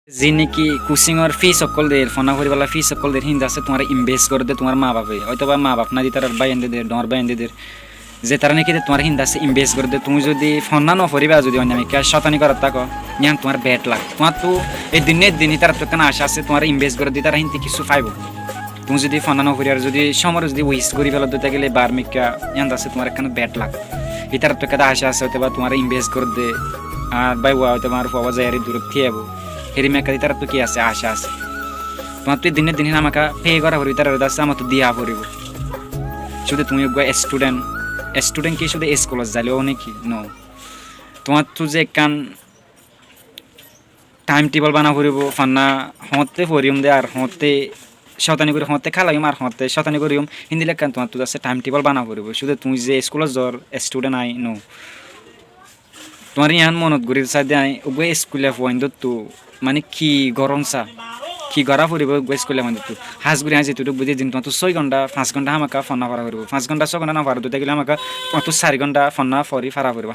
যি নেকি কোচিংর ফি সকল দের ফোনা করিবালা ফি সকল দের হিন্দ আছে তোমার ইনভেস্ট করে দে তোমার মা বাপে হয়তো বা মা বাপ না দি তার বাই এনে দে ডর বাই এনে দে যে তারা নাকি তোমার হিন্দ আছে ইনভেস্ট করে দে তুমি যদি ফোন না নকরিবা যদি অন্য কে শতানি করার থাকো ইয়ান তোমার ব্যাড লাগ তোমার তো এই দিনই তার তো কেন আশা আছে তোমার ইনভেস্ট করে দি তারা হিন্দি কিছু পাইব তুমি যদি ফোন না নকরি আর যদি সময় যদি ওয়েস্ট করি ফেলো দিতে গেলে বার্মিকা ইয়ান আছে তোমার এখানে ব্যাড লাগ এটার তো কেদা আশা আছে হয়তো বা তোমার ইনভেস্ট করে দে আর বাই হয়তো আমার পাওয়া যায় আর দূর থেকে যাবো হেরি মেকাদি তার তো কি আছে আশা আছে তোমার তুই দিনে আমাকে পে করা পড়বি তার আছে আমার তো দিয়া পড়িব শুধু তুমি স্টুডেন্ট কি শুধু স্কুলত যাইলেও নাকি ন তোমার তো যে কান টাইম টেবল বানা পড়িব ফান্না হতে পড়িম দে আর হতে শতানি করে হতে খালাইম আর হতে শতানি করিম হিন্দি লেখান তোমার তো আছে টাইম টেবল বানা পড়িব শুধু তুমি যে স্কুলত জ্বর স্টুডেন্ট আই ন তোমার ইয়ান মনত ঘুরি চাই দেয় ওগুলো স্কুলে পয়েন্ট তো মানে কি গরম চা কি গড়া ফুরিব স্কুলে মানে তো হাঁস ঘুরি হাঁস যেটুকু বুঝি দিন তোমার তো 6 ঘন্টা 5 ঘন্টা আমাকে ফোন না করা করবো 5 ঘন্টা 6 ঘন্টা না পারো তো গেলে আমাকে 4 ঘন্টা ফোন না ফরি ফারা করবো।